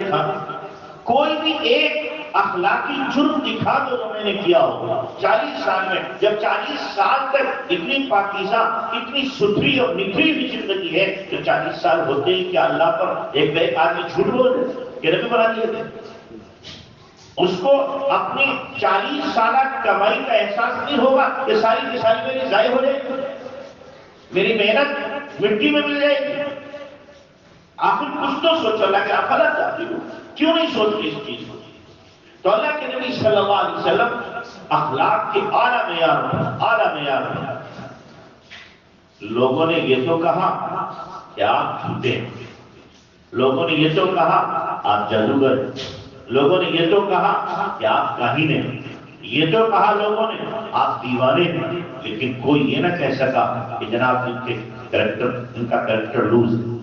دیکھا کوئی بھی ایک اخلاقی جرم دکھا دو جو میں نے کیا ہوگا 40 سال میں. جب 40 سال تک اتنی پاکیزہ اتنی ستھری اور نکھری ہوئی زندگی ہے تو 40 سال ہوتے ہی کیا اللہ پر ایک آدمی جھوٹ بول کہ نبی بنا دیا گیا. اس کو اپنی 40 سالہ کمائی کا احساس نہیں ہوگا کہ ساری کی ساری میری ضائع ہو جائے گی, میری محنت مٹی میں مل جائے گی. آخر کچھ تو سوچ اللہ کہ آپ غلط جاتی ہو, کیوں نہیں سوچتی اس چیز کو؟ تو اللہ کے نبی صلی اللہ علیہ وسلم اخلاق کے اعلیٰ معیار. لوگوں نے یہ تو کہا کہ آپ جھوٹے ہیں, لوگوں نے یہ تو کہا آپ جادوگر, لوگوں نے یہ تو کہا کہ آپ کاہن ہیں, یہ تو کہا لوگوں نے آپ دیوانے ہیں. لیکن کوئی یہ نہ کہہ سکا کہ جناب ان کا کریکٹر لوز ہے.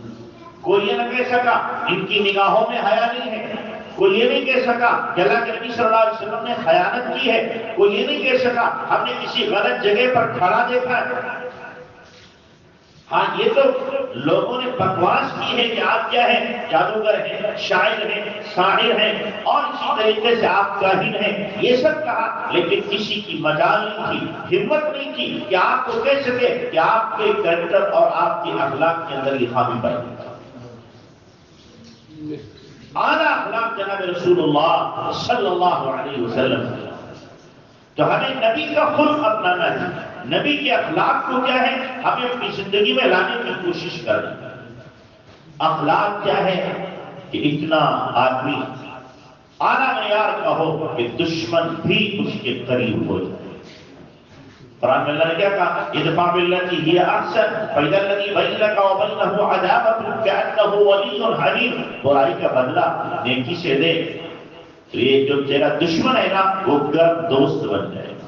کوئی یہ نہ کہہ سکا ان کی نگاہوں میں حیا نہیں ہے. کوئی یہ نہیں کہہ سکا کہ اللہ کے نبی صلی اللہ علیہ وسلم نے خیانت کی ہے. کوئی یہ نہیں کہہ سکا ہم نے کسی غلط جگہ پر کھڑا دیکھا ہے. ہاں یہ تو لوگوں نے بکواس کی ہے کہ آپ کیا ہیں, جادوگر ہیں, شاعر ہیں, ساحر ہیں, اور اسی طریقے سے آپ کاہن ہیں, یہ سب کہا. لیکن کسی کی مجال نہیں تھی, ہمت نہیں تھی کہ آپ کو کہہ سکے کہ آپ کے کریکٹر اور آپ کے اخلاق کے اندر یہ خامی پائی. اعلیٰ اخلاق جناب رسول اللہ صلی اللہ علیہ وسلم. تو ہمیں نبی کا خلق اپنانا ہے. نبی کے اخلاق کو کیا ہے ہمیں اپنی زندگی میں لانے کی کوشش کریں. اخلاق کیا ہے کہ اتنا آدمی اعلیٰ معیار کا ہو کہ دشمن بھی اس کے قریب ہو جائے. قرآن میں اللہ نے کیا کہا, ادفع باللتی ہی احسن فاذا الذی بینک وبینہ عداوۃ کأنہ ولی حمیم. برائی کا بدلہ نیکی سے دے تو یہ جو تیرا دشمن ہے نا وہ گرم دوست بن جائے گا,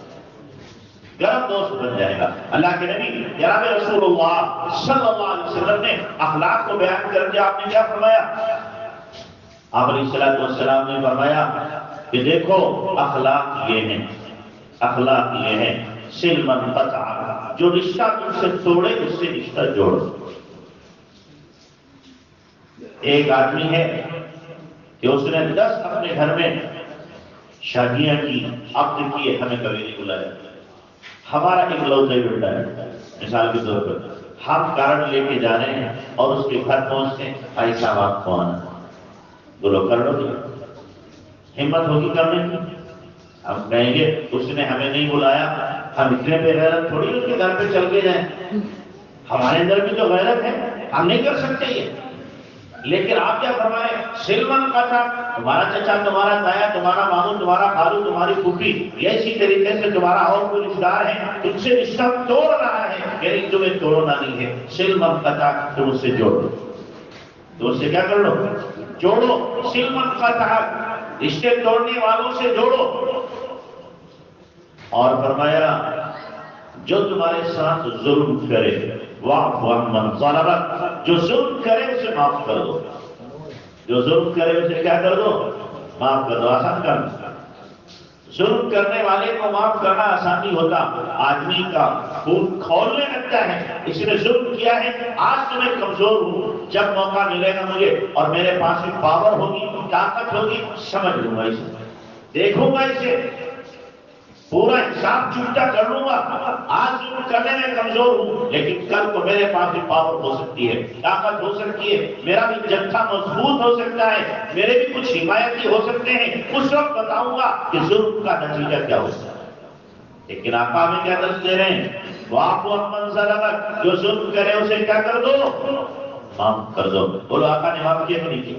گرم دوست بن جائے گا. اللہ کے نبی جناب رسول اللہ صلی اللہ علیہ وسلم نے اخلاق کو بیان کر کے آپ نے کیا فرمایا؟ آپ علیہ الصلوۃ والسلام نے فرمایا کہ دیکھو اخلاق یہ ہیں, اخلاق یہ ہیں سل من قطع, جو رشتہ تم سے توڑے اس سے رشتہ جوڑو. ایک آدمی ہے کہ اس نے 10 اپنے گھر میں شادیاں کی, عقد کیے, ہمیں کبھی نہیں بلایا. ہمارا اکلوتا ہی بیٹا ہے, مثال کے طور پر ہم کارڈ لے کے جا رہے ہیں اور اس کے گھر پہنچتے ہیں, بھائی صاحب آپ کون ہیں؟ بولو کر لو گے, ہمت ہوگی کرنے کی. ہم کہیں گے اس نے ہمیں نہیں بلایا, ہم اتنے بے غیرت تھوڑی اس کے گھر پہ چل کے جائیں. ہمارے اندر بھی تو غیرت ہے, ہم نہیں کر سکتے یہ. لیکن آپ کیا فرمائے سلمن کا تھا, تمہارا چچا, تمہارا تایا, تمہارا ماموں, تمہارا خالو, تمہاری پھوپھی, یہ اسی طریقے سے تمہارا اور کوئی رشتہ دار ہے, تم سے رشتہ توڑ رہا ہے, یعنی تمہیں توڑنا نہیں ہے. سلمن کا تھا تم اس سے جوڑو, تو اس سے کیا کر لو, جوڑو. سلمن کا تھا رشتے توڑنے والوں سے جوڑو. اور فرمایا جو تمہارے ساتھ ظلم کرے واعف عمن ظلمک, جو ظلم کرے اسے معاف کر دو, جو ظلم کرے اسے کیا کر دو, معاف کر دو. آسان کرنا, ظلم کرنے والے کو معاف کرنا آسان نہیں ہوتا. آدمی کا خون کھولنے لگتا ہے, اس نے ظلم کیا ہے, آج تو میں کمزور ہوں, جب موقع ملے گا مجھے اور میرے پاس ایک پاور ہوگی, طاقت ہوگی, سمجھ لوں گا اسے, دیکھوں گا اسے, پورا حساب چکتا کر لوں گا. آج ظلم کرنے میں کمزور ہوں, لیکن کل کو میرے پاس بھی پاور ہو سکتی ہے, طاقت ہو سکتی ہے, میرا بھی جتھا مضبوط ہو سکتا ہے, میرے بھی کچھ حمایتی ہو سکتے ہیں. اس وقت بتاؤں گا کہ ظلم کا نتیجہ کیا ہوتا ہے. لیکن آقا ہمیں کیا درس دے رہے ہیں, واعف عمن ظلمک, جو ظلم کرے اسے کیا کر دو, معاف کر دو. بولو آقا نے معاف کیا کہ نہیں کیا؟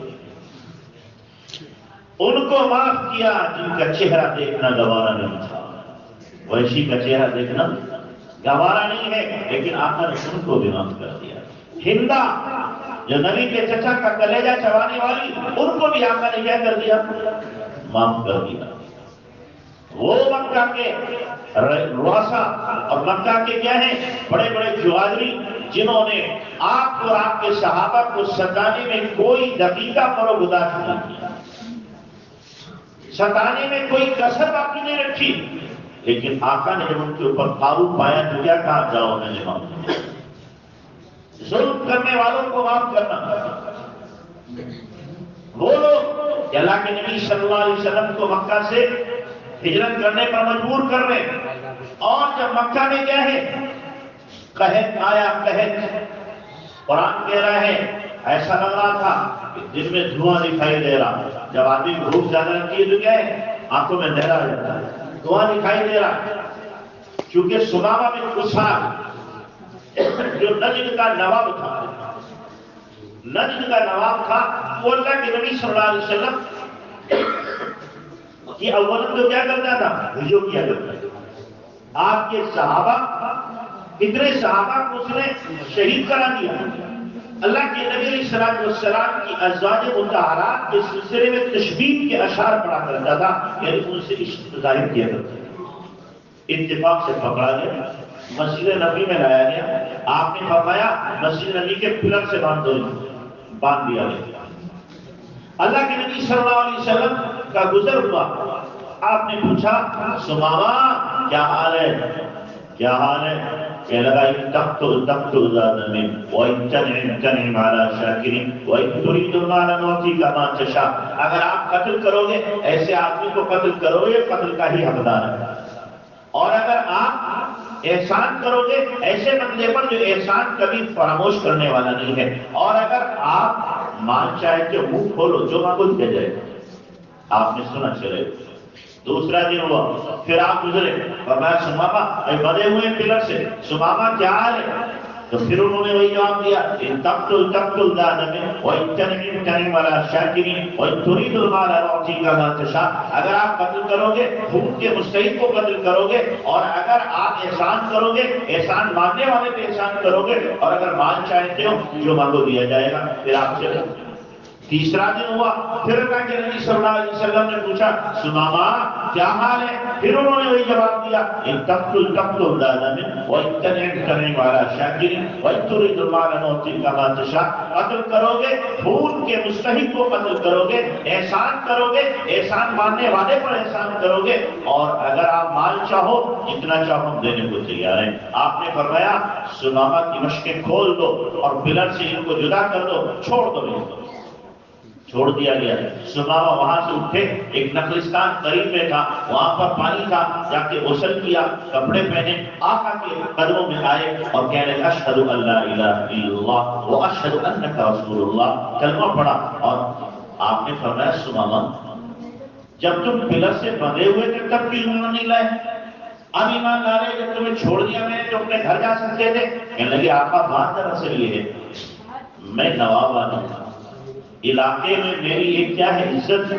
ان کو معاف کیا جن کا چہرہ دیکھنا گوارا نہیں تھا. وحشی کا چہرہ دیکھنا گوارا نہیں ہے, لیکن آقا نے ان کو بھی معاف کر دیا. ہندا جو نبی کے چچا کا کلیجہ چبانے والی, ان کو بھی آقا نے کیا کر دیا, معاف کر دیا. وہ مکہ کے رؤسا اور مکہ کے کیا ہیں بڑے بڑے جوادری, جنہوں نے آپ اور آپ کے صحابہ کو ستانے میں کوئی دقیقہ فروگزار نہیں کیا, ستانے میں کوئی کسر باقی نہیں رکھی. لیکن آقا نے جب ان کے اوپر قابو پایا تو کیا کہا, جاؤ میں نے معاف کیا. ظلم کرنے والوں کو معاف کرنا. وہ لوگ کہ اللہ کے نبی صلی اللہ علیہ وسلم کو مکہ سے ہجرت کرنے پر مجبور کر رہے ہیں، اور جب مکہ میں کیا ہے قحط آیا، قحط قرآن کہہ رہا ہے ایسا لگ رہا تھا کہ دن میں دھواں دکھائی دے رہا، جب آدمی بھوک زیادہ لگتی ہے تو کیا ہے آنکھوں میں اندھیرا آ جاتا ہے، دھواں دکھائی دے رہا، کیونکہ سمامہ میں کسان جو نجد کا نواب تھا، نجد کا نواب تھا، وہ اللہ کے نبی صلی اللہ علیہ وسلم کہ اولن تو کیا کرتا تھا ہجو کیا کرتا تھا، آپ کے صحابہ اتنے صحابہ کو اس نے شہید کرا دیا، اللہ کے نبی علیہ السلام کی ازواج مطہرات کے سلسلے میں تشبیہ کے اشعار پڑھا کرتا تھا، یعنی ان سے عشق ظاہر کیا کرتا تھا، اتفاق سے پکڑا گیا، مسجد نبی میں لایا گیا، آپ نے فرمایا مسجد نبی کے پلر سے باندھ دیا گیا، اللہ کے نبی صلی اللہ علیہ وسلم کا گزر ہوا، آپ نے پوچھا سمامہ کیا حال ہے، کیا حال ہے، کہ لگا تقتل ذات من وَإِنْ عَلَى شَاكِرٍ وَإِنْ تُرِيدُ الْمَالَ نُعْطِيكَ مَا تَشَاءُ، اگر آپ قتل کرو گے ایسے آدمی کو قتل کرو گے، قتل کا ہی حقدار ہے، اور اگر آپ احسان کرو گے ایسے بندے پر جو احسان کبھی فراموش کرنے والا نہیں ہے، اور اگر آپ مان چاہے کہ منہ کھولو جو مانگو دیا جائے، آپ نے سنا چلے۔ دوسرا دن ہوا، پھر آپ گزرے، فرمایا سمامہ بندے ہوئے پلر سے، سمامہ کیا حال ہے، تو پھر انہوں نے وہی جواب دیا ان تقتل ذا من وان تنعم على شاکرین وان تريد المال نعطيك ما تشاء، اگر آپ قتل کرو گے خون کے مستحق کو قتل کرو گے، اور اگر آپ احسان کرو گے احسان ماننے والے پہ احسان کرو گے، اور اگر مان چاہتے ہو جو مانگو دیا جائے گا، پھر آپ چلے۔ تیسرا دن ہوا، پھر اللہ کے نبی صلی اللہ علیہ وسلم نے پوچھا سمامہ کیا حال ہے، پھر انہوں نے وہی جواب دیا ان تقتل ذا من وان تنعم على شاکر وان تريد المال نعطيك ما تشاء، قتل کرو گے خون کے مستحق کو قتل کرو گے، احسان کرو گے احسان ماننے والے پر احسان کرو گے، اور اگر آپ مال چاہو جتنا چاہو ہم دینے کو تیار ہیں۔ آپ نے فرمایا سمامہ کی مشقیں کھول دو اور پلر سے ان کو جدا کر دو، چھوڑ دو ان کو، چھوڑ دیا گیا۔ سمامہ وہاں سے اٹھے، ایک نخلستان قریب میں تھا، وہاں پر پانی تھا، جا کے غسل کیا، کپڑے پہنے، آقا کے قدموں میں آئے اور کہنے لگے اشہد ان لا الہ الا اللہ واشہد انک رسول اللہ، کلمہ پڑھا، اور آپ نے فرمایا سمامہ جب تم پلر سے بندھے ہوئے تھے تب بھی ایمان نہیں لائے، اب ایمان لا رہے جب تمہیں چھوڑ دیا میں نے تو اپنے گھر جا سکتے تھے؟ کہنے لگے آقا بات دراصل یہ ہے میں نواب آدمی ہوں، علاقے میں میری ایک کیا ہے عزت ہے،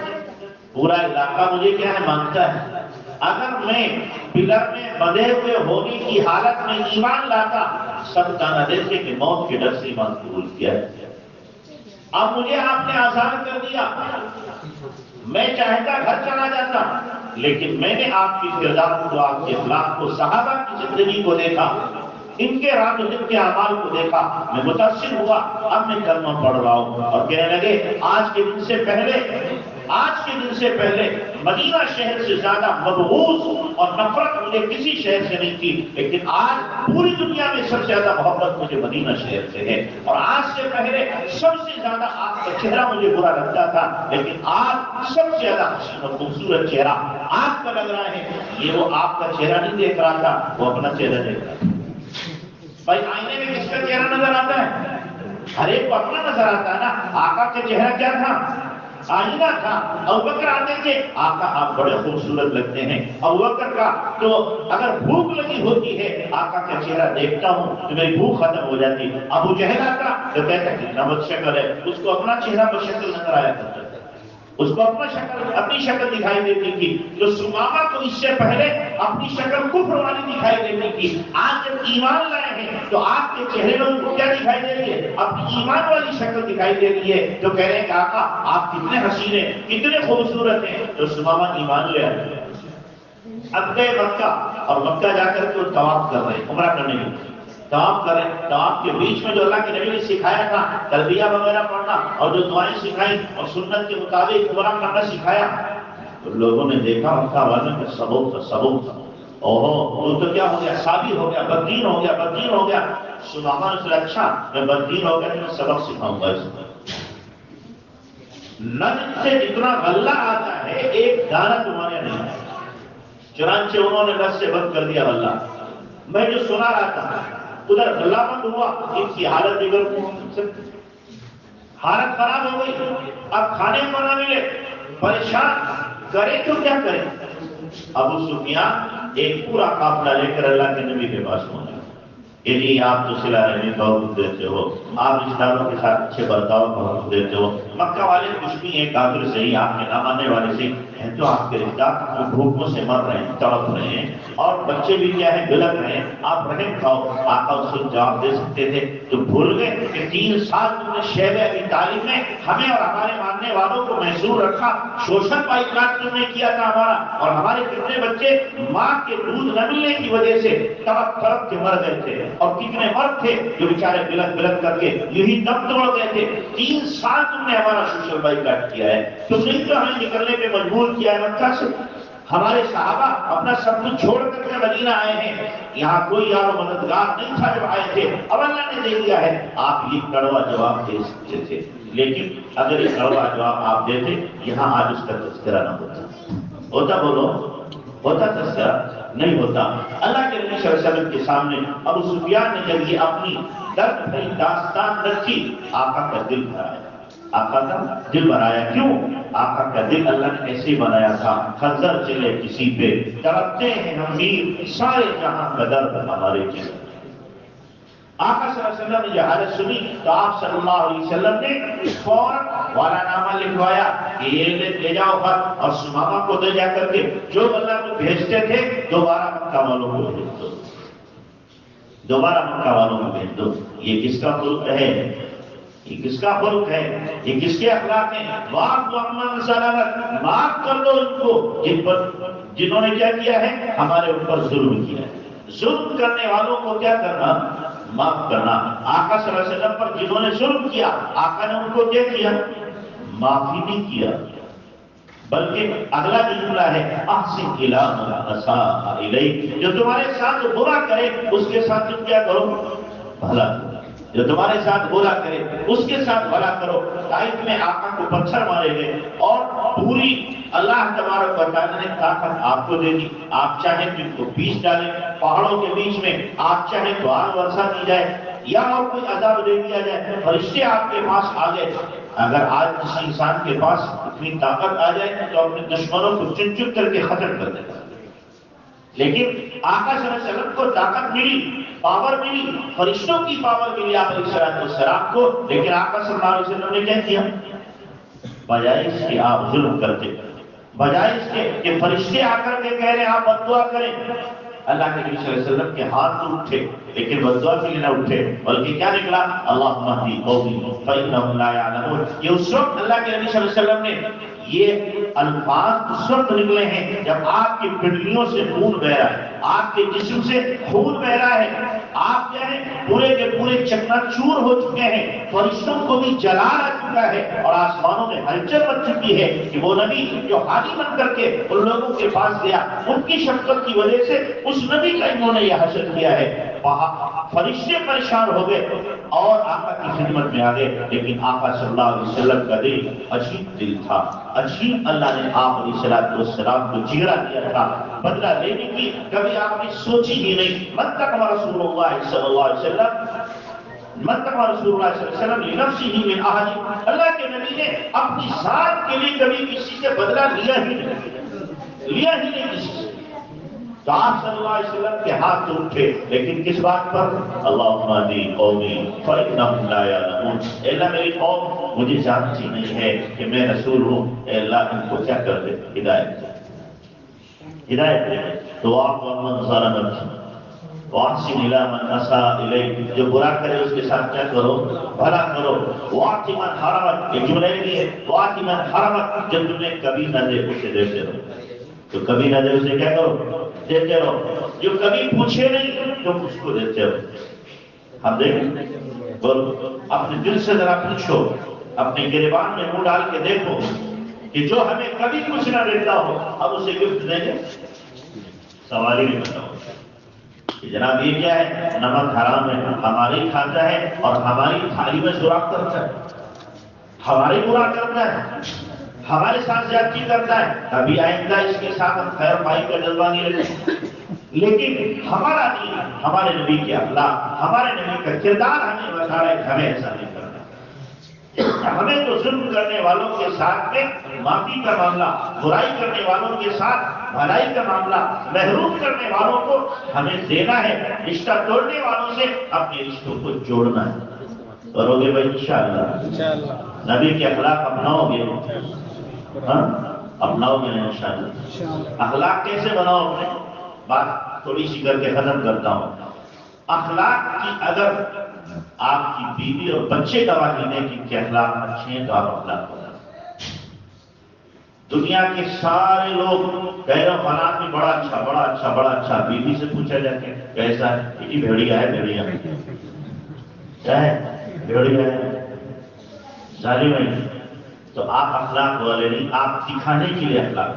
پورا علاقہ مجھے کیا ہے مانگتا ہے، اگر میں پلر میں بندھے ہوئے ہونے کی حالت میں ایمان لاتا سب جانا دیتے کہ موت کے ڈر سے ایمان قبول کیا ہے، اب مجھے آپ نے آزاد کر دیا، میں چاہتا گھر چلا جاتا، لیکن میں نے آپ کی کردار کو، آپ کے اخلاق کو، صحابہ کی زندگی کو دیکھا، ان کے رات و دن کے اعمال کو دیکھا، میں متاثر ہوا، اب میں کلمہ پڑھ رہا ہوں، اور کہنے لگے آج کے دن سے پہلے مدینہ شہر سے زیادہ مبغوض اور نفرت مجھے کسی شہر سے نہیں تھی، لیکن آج پوری دنیا میں سب سے زیادہ محبت مجھے مدینہ شہر سے ہے، اور آج سے پہلے سب سے زیادہ آپ کا چہرہ مجھے برا لگتا تھا، لیکن آج سب سے زیادہ حسین و خوبصورت چہرہ آپ کا لگ رہا ہے، یہ وہ آپ کا چہرہ نہیں دیکھ رہا تھا، وہ اپنا چہرہ دیکھ رہا تھا۔ بھائی آئینے میں کس کا چہرہ نظر آتا ہے؟ ہر ایک کو اپنا نظر آتا ہے نا، آقا کا چہرہ کیا تھا؟ آئینہ تھا۔ ابوبکر آتے تھے، آقا آپ بڑے خوبصورت لگتے ہیں، ابوبکر کا تو اگر بھوک لگی ہوتی ہے آقا کا چہرہ دیکھتا ہوں تو میری بھوک ختم ہو جاتی، ابو جہل آتا تو کہتا کتنا بد شکل ہے، اس کو اپنا چہرہ بد شکل نظر آیا کرتا تھا، اس کو اپنی شکل دکھائی دیتی تھی، تو سمامہ کو اس سے پہلے اپنی شکل کفر والی دکھائی دیتی تھی، آج جب ایمان لائے ہیں تو آپ کے چہرے میں ان کو کیا دکھائی دے رہی ہے؟ اپنی ایمان والی شکل دکھائی دے رہی ہے، تو کہہ رہے ہیں کہ آقا آپ کتنے حسین ہیں، کتنے خوبصورت ہیں، تو سمامہ ایمان لے آئے۔ اب گئے مکہ، اور مکہ جا کر کے وہ طواف کر رہے ہیں، عمرہ کرنے کے طواف کریں، طواف کے بیچ میں جو اللہ کے نبی نے سکھایا تھا تلبیہ وغیرہ پڑھنا، اور جو دعائیں سکھائی اور سنت کے مطابق عمرہ کرنا سکھایا، تو لوگوں نے دیکھا مکہ والوں کا سبق تھا، اوہو تو کیا ہو گیا، صابی ہو گیا، بددین ہو گیا۔ سمامہ نے سوچا اچھا میں بددین ہو گیا تو میں سبق سکھاؤں گا اس کو، نجد سے جتنا غلہ آتا ہے ایک دانہ تمہارے نہیں آتا. چنانچہ انہوں نے نس سے بند کر دیا غلہ. میں جو سنا رہا تھا ادھر غلہ بند ہوا، ان کی حالت بگڑ، حالت خراب ہو گئی. اب کھانے کو نہ ملے، پریشان، کرے تو کیا کرے. ابو سفیان ایک پورا قافلہ لے کر اللہ کے نبی کے پاس پہنچا. کہ جی آپ تو صلہ رحمی کا حکم دیتے ہو، آپ رشتہ داروں کے ساتھ اچھے برتاؤ کا حکم دیتے ہو. مکہ والے کچھ بھی ہیں، کافر صحیح، آپ کے نہ ماننے والے سے ہیں تو آپ کے رشتہ بھوکوں سے مر رہے ہیں، تڑپ رہے ہیں، اور بچے بھی کیا ہے بلک رہے ہیں، آپ رحم کھاؤ. آقا اس کو جواب دے سکتے تھے تو بھول گئے کہ 3 سال تم نے شیب ابی طالب میں ہمیں اور ہمارے ماننے والوں کو محصور رکھا. شوشن بائیکاٹ تم نے کیا تھا ہمارا، اور ہمارے کتنے بچے ماں کے دودھ نہ ملنے کی وجہ سے تڑپ تڑپ کے مر گئے تھے، اور کتنے مرد تھے جو بیچارے بلک بلک کر کے یہی دم توڑ گئے تھے. 3 سال تم نے ہمارا سوشل بائیکاٹ کیا ہے، تم نے تو ہمیں نکلنے پہ مجبور کیا ہے مکہ سے. ہمارے صحابہ اپنا سب کچھ چھوڑ کر کے مدینہ آئے ہیں، یہاں کوئی یار و مددگار نہیں تھا جب آئے تھے، اب اللہ نے دے دیا ہے. آپ یہ کڑوا جواب دے سکتے تھے، لیکن اگر یہ کڑوا جواب آپ دیتے یہاں آج اس کا تذکرہ نہ ہوتا. بولو ہوتا تذکرہ؟ نہیں ہوتا. اللہ کے نبی صلی اللہ علیہ وسلم کے سامنے ابو سفیان نے جب یہ اپنی درد بھری داستان رکھی، آقا کا دل بھرایا. آقا کا دل بنایا. کیوں؟ آقا کا دل اللہ نے ایسے بنایا تھا، خنجر چلے کسی پہ تڑپتے ہیں ہم بھی، سارے جہاں کا درد ہمارے چلے. آقا صلی اللہ علیہ وسلم نے یہ حالت سنی تو آپ صلی اللہ علیہ وسلم نے فوراً والا نامہ لکھوایا کہ یہ لے جاؤ خط، اور سمامہ کو دے جا کر کے جو اللہ کو بھیجتے تھے دوبارہ مکہ والوں کو بھیج دو، دوبارہ مکہ والوں کو بھیج دو. یہ کس کا خلق ہے؟ یہ کس کا خلق ہے؟ یہ کس کے اخلاق ہیں؟ معاف کر دو ان کو جنہوں نے کیا کیا ہے، ہمارے اوپر ظلم کیا ہے. ظلم کرنے والوں کو کیا کرنا؟ معاف کرنا. آقا صلی اللہ علیہ وسلم پر جنہوں نے ظلم کیا، آقا نے ان کو کیا کیا؟ معافی نہیں کیا، بلکہ اگلا جملہ ہے احسن الی من اساء الیک، جو تمہارے ساتھ برا کرے اس کے ساتھ تم کیا کرو؟ بھلا کرو. جو تمہارے ساتھ برا کرے اس کے ساتھ بھلا کرو. طائف میں آقا کو پتھر مارے گئے، اور پوری اللہ تبارک و تعالیٰ نے طاقت آپ کو دے دی. آپ چاہیں تو ان کو بیچ ڈالیں پہاڑوں کے بیچ میں، آپ چاہیں تو آگ برسا دی جائے یا اور کوئی عذاب دے دیا جائے. فرشتے آپ کے پاس آ گئے. اگر آج کسی انسان کے پاس اتنی طاقت آ جائے تو اپنے دشمنوں کو چن چن کر کے ختم کر دیتا. لیکن آقا صلی اللہ علیہ وسلم کو طاقت ملی، پاور ملی، فرشتوں کی پاور ملی آپ علیہ السلام کو. لیکن آقا صلی اللہ علیہ وسلم نے کیا کیا؟ بجائے اس کے آپ ظلم کرتے، بجائے اس کے کہ فرشتے آ کر کے کہہ رہے ہیں آپ بد دعا کریں. اللہ کے نبی صلی اللہ علیہ وسلم کے ہاتھ تو اٹھے لیکن بد دعا کے لیے نہ اٹھے، بلکہ کیا نکلا؟ اللہم اہدی قومی فانہم لا یعلمون. یہ اس وقت اللہ کے نبی صلی اللہ علیہ وسلم نے یہ الفاظ اس وقت نکلے ہیں جب آپ کی پنڈلیوں سے خون بہ رہا ہے، آپ کے جسم سے خون بہ رہا ہے، آپ کیا ہے پورے کے پورے چکنا چور ہو چکے ہیں، فرشتوں کو بھی جلا آ چکا ہے، اور آسمانوں میں ہلچل مچ چکی ہے کہ وہ نبی جو حاجی بن کر کے ان لوگوں کے پاس گیا، ان کی شفقت کی وجہ سے اس نبی کا انہوں نے یہ حشر کیا ہے. فرشتے پریشان ہو گئے اور آقا کی خدمت میں آ گئے. لیکن آقا صلی اللہ علیہ وسلم کا دل عجیب دل تھا، عجیب اللہ نے آپ علیہ السلام کو چہرہ دیا تھا. بدلہ لینے کی کبھی آپ نے سوچی ہی نہیں. متقم رسول اللہ صلی اللہ علیہ وسلم، متقم رسول اللہ صلی اللہ علیہ وسلم لنفسہ من احد، اللہ کے نبی نے اپنی ذات کے لیے کبھی کسی سے بدلہ لیا ہی نہیں کسی سے. تو آپ صلی اللہ علیہ وسلم کے ہاتھ تو اٹھے، لیکن کس بات پر؟ اللہم اہدی قومی فانہم لا یعلمون. اے اللہ میری قوم مجھے جانتی نہیں ہے کہ میں رسول ہوں، اے اللہ ان کو کیا کر دے؟ ہدایت دے. تو آپ من ظلمت واحسن الی من اساء الیک، جو برا کرے اس کے ساتھ کیا کرو؟ بھلا کرو. واعط من حرمک، یہ جملہ بھی ہے، واعط من حرمک، جو تمہیں کبھی نہ دے اسے دیتے رہو. جو کبھی نہ دے اسے کیا کرو؟ دیتے رہو. جو کبھی پوچھے نہیں تم اس کو دیتے رہو. ہم دیکھیں بولو اپنے دل سے ذرا پوچھو، اپنے گریبان میں منہ ڈال کے دیکھو کہ جو ہمیں کبھی کچھ نہ دیتا ہو اب اسے گفٹ دیں گے؟ سوال ہی نہیں بتاؤ کہ جناب یہ کیا ہے؟ نمک حرام ہے، ہماری کھاتا ہے اور ہماری تھالی میں سوراخ کرتا ہے. ہمارے برا کرتا ہے، ہمارے ساتھ زیادتی کرتا ہے، ابھی آئندہ اس کے ساتھ ہم خیر پائی کا جذبہ نہیں رکھیں۔ لیکن ہمارا دین، ہمارے نبی کے اخلاق، ہمارے نبی کا کردار ہمیں بتا رہا ہے کہ ہمیں ایسا نہیں کرنا۔ ہمیں تو ظلم کرنے والوں کے ساتھ میں معافی کا معاملہ، برائی کرنے والوں کے ساتھ بھلائی کا معاملہ، محروم کرنے والوں کو ہمیں دینا ہے، رشتہ توڑنے والوں سے اپنے رشتوں کو جوڑنا ہے۔ کرو گے بھائی انشاءاللہ؟ نبی کے اخلاق اپناؤ گے؟ ہاں اپناؤ گے انشاءاللہ؟ اخلاق کیسے بناؤ اپنے؟ بات تھوڑی سی کر کے ختم کرتا ہوں۔ اخلاق کی اگر آپ کی بیوی اور بچے گواہی دیں کہ اخلاق اچھے ہیں تو آپ اخلاق بنا۔ دنیا کے سارے لوگ کہہ فلاں بھی بڑا اچھا بڑا اچھا بڑا اچھا، بیوی سے پوچھا جا کے کیسا ہے؟ جی بھیڑیا ہے، بھیڑیا کیا ہے؟ بھیڑیا ہے ساری میں۔ تو آپ اخلاق والے نہیں، آپ دکھانے کے لیے اخلاق۔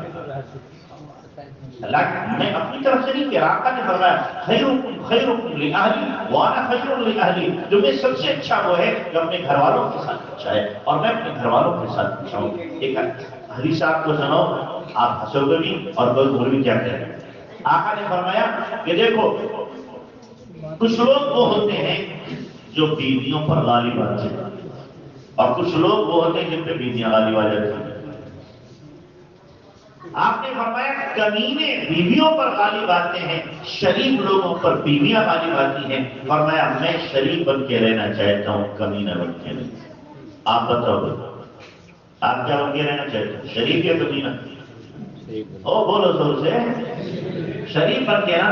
اللہ میں اپنی طرف سے نہیں کہہ رہا، آقا نے فرمایا خیرکم لأہلی وانا خیر لأہلی، جو میں سب سے اچھا وہ ہے جو اپنے گھر والوں کے ساتھ اچھا ہے اور میں اپنے گھر والوں کے ساتھ اچھا ہوں۔ ایک حدیث آپ کو سناؤ، آپ ہنسو گے بھی اور کوئی بول بھی کیا کہہ رہے ہیں۔ آقا نے فرمایا کہ دیکھو کچھ لوگ وہ ہوتے ہیں جو بیویوں پر غالب آتے ہیں اور کچھ لوگ وہ ہوتے ہیں جن پہ بیویاں غالب آ جاتی ہیں۔ آپ نے فرمایا کمینے بیویوں پر غالب آتے ہیں، شریف لوگوں پر بیویاں غالب آتی ہیں۔ فرمایا میں شریف بن کے رہنا چاہتا ہوں، کمینہ بن کے نہیں۔ آپ بتاؤ آپ کیا بن کے رہنا چاہتے ہیں، شریف یا کمینہ؟ او بولو زور سے، شریف بن کے نا،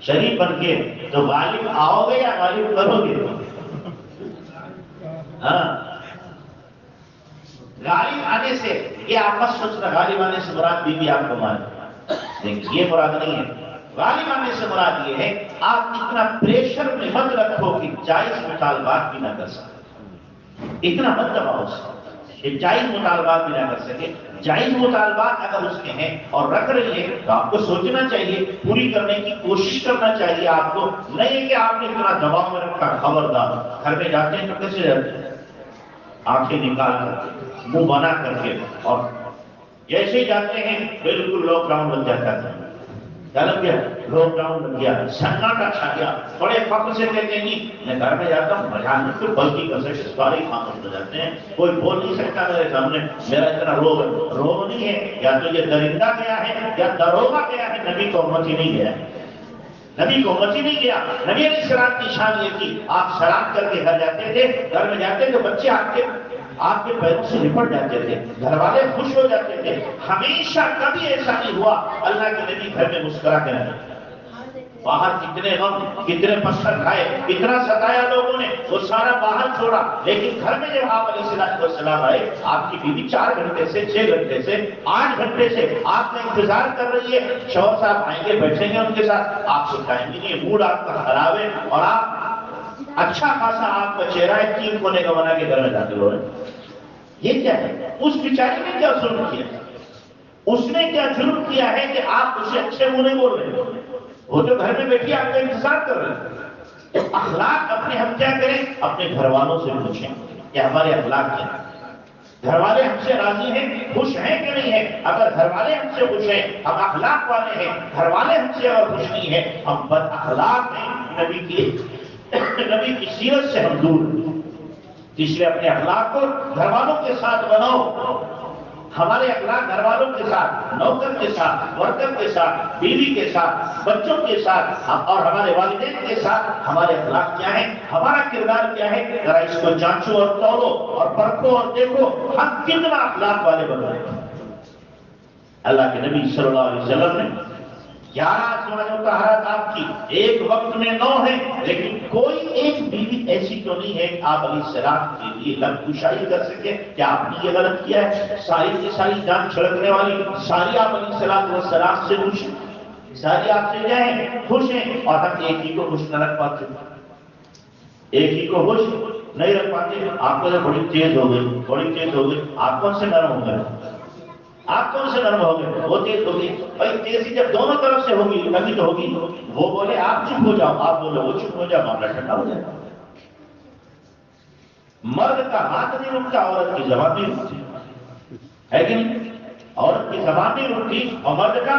شریف بن کے تو غالب آؤ گے یا غالب کرو گے؟ ہاں غالب آنے سے یہ آپ مت سوچنا غالب آنے سے مراد بیوی آپ کو مارے، دیکھیے یہ مراد نہیں ہے۔ غالب آنے سے مراد یہ ہے آپ اتنا پریشر میں مت رکھو کہ جائز مطالبات بھی نہ کر سکے، اتنا مت دباؤ کہ جائز مطالبات بھی نہ کر سکے۔ جائز مطالبات اگر اس کے ہیں اور رکھ رہی ہے تو آپ کو سوچنا چاہیے، پوری کرنے کی کوشش کرنا چاہیے آپ کو، نہیں کہ آپ نے اتنا دباؤ میں رکھا۔ خبردار گھر میں جاتے ہیں تو کیسے جاتے ہیں؟ آنکھیں نکال کر، منہ بنا کر کے، اور جیسے جاتے ہیں بالکل لاک ڈاؤن لگ جاتا ہے۔ کیا لگ گیا؟ لاک ڈاؤن لگ گیا، سناٹا چھا گیا۔ بڑے فخر سے کہتے ہیں جی میں گھر میں جاتا ہوں مجھے نہیں، بلکہ کسے سارے خاموش ہو جاتے ہیں، کوئی بول نہیں سکتا میرے سامنے، میرا اتنا روب نہیں ہے۔ یا تو یہ درندہ گیا ہے یا دروغہ گیا ہے، نبی کو امتی نہیں گیا ہے، نبی کو امتی نہیں گیا۔ نبی علیہ السلام کی شان یہ تھی، آپ سلام کر کے گھر جاتے تھے، گھر میں جاتے تو بچے آپ کے پیروں سے لپٹ جاتے تھے، گھر والے خوش ہو جاتے تھے۔ ہمیشہ کبھی ایسا نہیں ہوا اللہ کے نبی گھر میں مسکرا کے رہے۔ باہر کتنے غم، کتنے پتھر کھائے، کتنا ستایا لوگوں نے، وہ سارا باہر چھوڑا، لیکن گھر میں جب آپ علیہ السلام آئے، آپ کی بیوی 4 گھنٹے سے 6 گھنٹے سے 8 گھنٹے سے آپ کا انتظار کر رہی ہے۔ شوہر صاحب آئیں گے، بیٹھیں گے ان کے ساتھ، آپ سے ٹائم ہی نہیں، موڈ آپ کا خراب ہے اور آپ اچھا خاصا آپ کا چہرہ ہے 3 کونے کا بنا کے گھر میں داخل ہو رہے ہیں۔ یہ کیا ہے؟ اس بیچاری نے کیا ظلم کیا؟ اس نے کیا ظلم کیا ہے کہ آپ اسے اچھے منہ نہیں بول رہے؟ وہ تو گھر میں بیٹھی آپ کا انتظار کر رہے ہیں۔ تو اخلاق اپنے ہم کیا کریں؟ اپنے گھر والوں سے پوچھیں کہ ہمارے اخلاق کیا ہیں، گھر والے ہم سے راضی ہیں، خوش ہیں کہ نہیں ہیں؟ اگر گھر والے ہم سے خوش ہیں، ہم اخلاق والے ہیں، گھر والے ہم سے اگر خوش نہیں ہیں، ہم بد اخلاق ہیں، نبی کی سیرت سے ہم دور ہیں۔ اس لیے اپنے اخلاق کو گھر والوں کے ساتھ بناؤ۔ ہمارے اخلاق گھر والوں کے ساتھ، نوکر کے ساتھ، ورکر کے ساتھ، بیوی کے ساتھ، بچوں کے ساتھ اور ہمارے والدین کے ساتھ ہمارے اخلاق کیا ہیں، ہمارا کردار کیا ہے، ذرا اس کو جانچو اور توڑو اور پرکھو اور دیکھو ہم کتنا اخلاق والے بن رہے ہیں۔ اللہ کے نبی صلی اللہ علیہ وسلم نے 11 ازواج مطہرات آپ کی ایک وقت میں 9 ہیں، لیکن کوئی ایک بیوی ایسی تو نہیں ہے کہ آپ علیہ السلام کے لیے لب کشائی کر سکے کہ آپ نے یہ غلط کیا ہے۔ ساری کی ساری جان چھڑکنے والی ساری آپ علیہ السلام سے خوش ہیں، ساری آپ سے کیا ہیں؟ خوش ہیں، اور ہم ایک ہی کو خوش نہ رکھ پاتے، ایک ہی کو خوش نہیں رکھ پاتے۔ آپ کو بڑی تیز ہو گئی، بڑی تیز ہو گئی، آپ کون سے نرم ہو گئے؟ آپ کون سے نرم ہو گئے؟ وہ تیز ہوگی بھائی، تیزی جب دونوں طرف سے ہوگی کبھی تو ہوگی۔ وہ بولے آپ چپ ہو جاؤ، آپ بولے وہ چپ ہو جاؤ، معاملہ ٹھنڈا ہو جائے گا، مرد کا ہاتھ نہیں رکتا، عورت کی زبان نہیں رکتی ہے کہ نہیں؟ عورت کی زبان نہیں رکتی اور مرد کا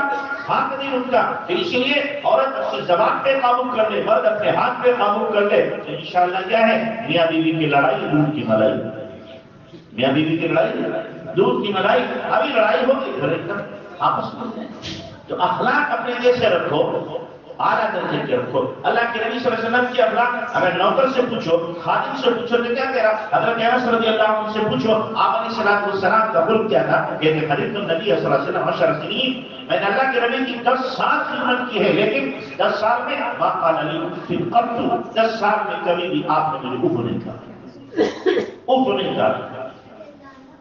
ہاتھ نہیں رکتا، تو اس لیے عورت اپنی زبان پہ قابو کر لے، مرد اپنے ہاتھ پہ قابو کر لے تو انشاءاللہ کیا ہے، میاں بیوی کی لڑائی دودھ کی ملائی، میاں بیوی کی لڑائی دودھ کی ملائی، ابھی لڑائی ہوگی پھر ایک دم آپس میں۔ تو اخلاق اپنے جیسے رکھو، اعلیٰ درجے کے رکھو۔ اللہ کے نبی صلی اللہ علیہ وسلم کی اخلاق اگر نوکر سے پوچھو، خادم سے پوچھو تو کیا کہہ رہا؟ حضرت انس رضی اللہ عنہ سے پوچھو، آپ علیہ السلام کا خلق کیا تھا؟ کہتے خدمت النبی صلی اللہ علیہ وسلم 10 سنین، میں نے اللہ کے نبی کی 10 سال خدمت کی ہے، لیکن 10 سال میں ما قال لی اف قط، 10 سال میں کبھی بھی آپ نے مجھے اف نہیں کہا، اف نہیں کہا۔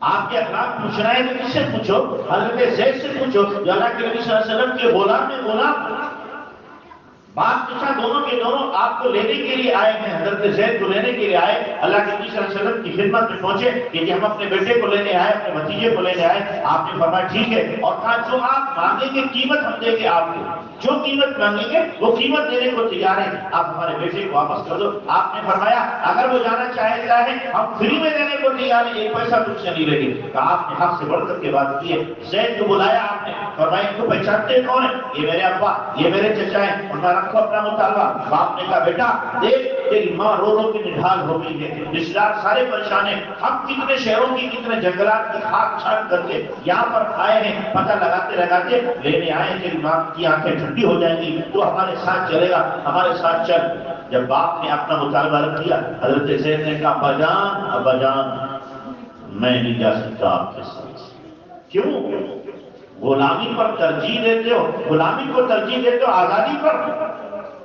آپ کے اخلاق پوچھنا ہے تو کس سے پوچھو؟ حضرت زید سے پوچھو جو اللہ کے نبی صلی اللہ علیہ وسلم کے غلام میں غلام، باپ پوچھا دونوں کے دونوں آپ کو لینے کے لیے آئے ہیں، حضرت زید کو لینے کے لیے آئے، اللہ کے نبی صلی اللہ علیہ وسلم کی خدمت میں پہنچے کہ ہم اپنے بیٹے کو لینے آئے، اپنے بھتیجے کو لینے آئے۔ آپ نے فرمایا ٹھیک ہے، اور کہا جو آپ مانگیں گے قیمت ہم دیں گے، آپ کو جو قیمت مانگیں گے وہ قیمت دینے کو تیار ہیں، آپ ہمارے بیٹے کو واپس کر دو۔ آپ نے فرمایا اگر وہ جانا چاہتا ہے ہم فری میں دینے کو تیار ہیں، ایک پیسہ تجھ سے نہیں لے گے۔ کہا آپ نے حق سے بڑھ کر کے بات کی ہے۔ زید کو بلایا آپ نے، فرمایا ان کو پہچانتے کون ہیں؟ یہ میرے ابا، یہ میرے چچا ہیں، ان کا رکھو اپنا مطالبہ۔ باپ نے کہا بیٹا دیکھ تیری ماں رو رو کے نڈھال ہو گئی ہے، رشتے دار سارے پریشان ہیں، ہم کتنے شہروں کی کتنے جنگلات کی خاک چھان کر کے یہاں پر آئے ہیں، پتہ لگاتے لگاتے لینے آئے ہیں، تیری ماں کی آنکھیں ٹھنڈی ہو جائیں گی، تو ہمارے ساتھ چلے گا، ہمارے ساتھ چل۔ جب باپ نے اپنا مطالبہ رکھ دیا، حضرت زید نے کہا ابا جان میں نہیں جا سکتا آپ کے ساتھ۔ کیوں؟ غلامی پر ترجیح دیتے ہو، غلامی کو ترجیح دیتے ہو آزادی پر؟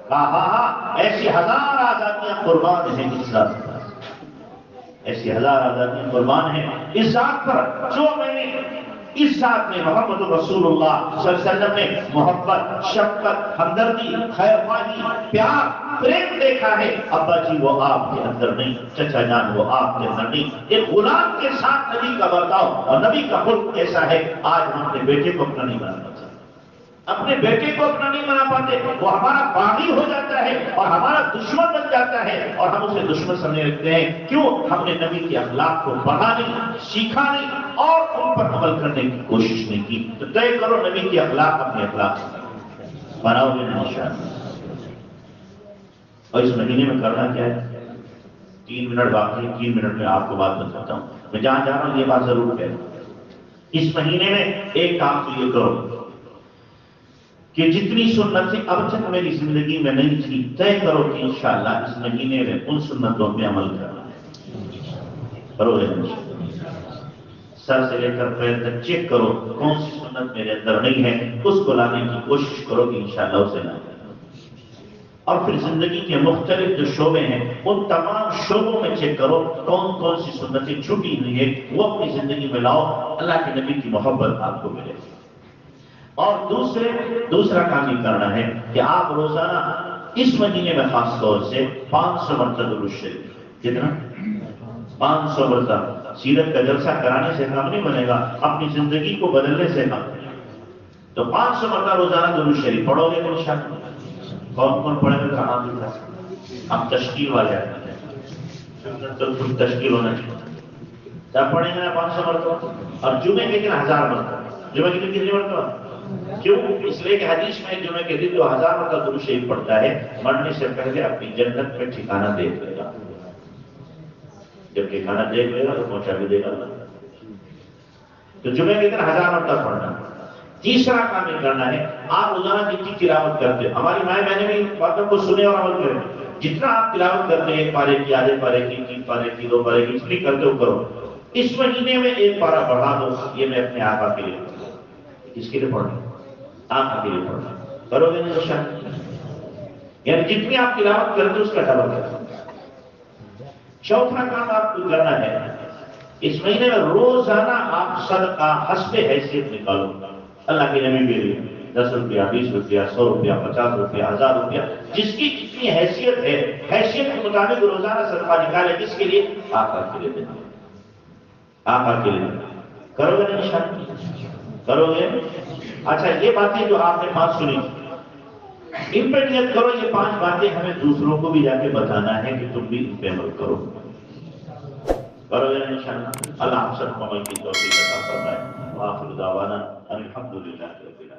کہا ہاں ایسی 1000 آزادیاں قربان ہیں اس ذات پر، ایسی 1000 آزادیاں قربان ہیں اس ذات پر جو میں نے اس ذات میں محمد رسول اللہ صلی اللہ علیہ وسلم نے محبت، شفقت، ہمدردی، خیر خواہی، پیار، پریم دیکھا ہے۔ ابا جی وہ آپ کے اندر نہیں، چچا جان وہ آپ کے اندر نہیں۔ ایک غلام کے ساتھ نبی کا برتاؤ اور نبی کا خلق ایسا ہے۔ آج ہم اپنے بیٹے کو اپنا نہیں بنا پاتے، اپنے بیٹے کو اپنا نہیں بنا پاتے، وہ ہمارا باغی ہو جاتا ہے اور ہمارا دشمن بن جاتا ہے اور ہم اسے دشمن سمجھنے لگتے ہیں۔ کیوں؟ ہم نے نبی کے اخلاق کو پڑھا نہیں، سیکھا نہیں اور ان پر عمل کرنے کی کوشش نہیں کی۔ تو طے کرو نبی کے اخلاق اپنے اخلاق بناؤ گے انشاءاللہ۔ اور اس مہینے میں کرنا کیا ہے؟ 3 منٹ باقی، 3 منٹ میں آپ کو بات بتاتا ہوں۔ میں جہاں جا رہا ہوں یہ بات ضرور کہہ دوں، اس مہینے میں ایک کام تو یہ کرو کہ جتنی سنتیں اب تک میری زندگی میں نہیں تھی، طے کرو کہ انشاءاللہ اس مہینے میں ان سنتوں پہ عمل کرنا ہے۔ کرو گے سر سے لے کر پیر تک چیک کرو کون سی سنت میرے اندر نہیں ہے، اس کو لانے کی کوشش کرو کہ انشاءاللہ اسے لائیں۔ اور پھر زندگی کے مختلف جو شعبے ہیں ان تمام شعبوں میں چیک کرو کون کون سی سنتیں چھوٹی ہوئی ہیں، وہ اپنی زندگی میں لاؤ، اللہ کے نبی کی محبت آپ کو ملے۔ اور دوسرا کام یہ کرنا ہے کہ آپ روزانہ اس مہینے میں خاص طور سے 500 مرتبہ درود شریف، کتنا؟ 500 مرتبہ۔ سیرت کا جلسہ کرانے سے کام نہیں بنے گا، اپنی زندگی کو بدلنے سے کام بنے گا۔ تو 500 مرتبہ روزانہ درود شریف پڑھو گے تو انشاءاللہ کون کون پڑھے گا؟ کہاں بھی تھا ہم تشکیل والے آتے ہیں تو کچھ تشکیل ہونا چاہیے۔ تب پڑھیں گے 500 مرتبہ، اور جمعے کے دن 1000 مرتبہ۔ جمعے کے دن کتنی مرتبہ؟ کیوں؟ اس لیے کہ حدیث میں جمعے کے دن جو 1000 مرتبہ درود شریف پڑھتا ہے مرنے سے پہلے اپنی جنت میں ٹھکانہ دیکھ لے گا، جب ٹھکانہ دیکھ لے گا تو پہنچا بھی دے گا۔ تو جمعے کے دن 1000 مرتبہ پڑھنا۔ تیسرا کام یہ کرنا ہے آپ روزانہ جتنی تلاوت کرتے ہیں، ہماری مائیں بہنیں بھی باتوں کو سنے اور عمل کریں، جتنا آپ تلاوت کرتے ہیں 1 پارے کی، آدھے پارے کی، 3 پارے کی، 2 پارے کی، جتنی کرتے ہو کرو۔ اس مہینے میں 1 پارہ بڑھا دو، یہ میں اپنے آقا کے لیے پڑھوں۔ کس کے لیے پڑھنا؟ آقا کے لیے پڑھنا۔ کرو گے نہیں انشاءاللہ؟ یعنی جتنی آپ تلاوت کرتے اس کا ڈبل کریں۔ چوتھا کام آپ کو کرنا ہے اس مہینے میں روزانہ آپ صدقہ حسب حیثیت نکالو اللہ کے نبی کے لیے، 10 روپیہ، 20 روپیہ، 100 روپیہ، 50 روپیہ، 1000 روپیہ، جس کی جتنی حیثیت ہے حیثیت کے مطابق روزانہ صدقہ نکالے۔ کس کے لیے؟ آقا کے لیے دینا، آقا کے لیے۔ کرو گے انشاءاللہ؟ کرو گے؟ اچھا یہ باتیں جو آپ نے 5 سنی ان پہ نیت کرو، یہ 5 باتیں ہمیں دوسروں کو بھی جا کے بتانا ہے کہ تم بھی ان پہ عمل کرو۔ برویر نشان اللہ ہم سب کو عمل کی توفیق عطا فرمائے. وآخر دعوانا ان الحمد للہ رب العالمین.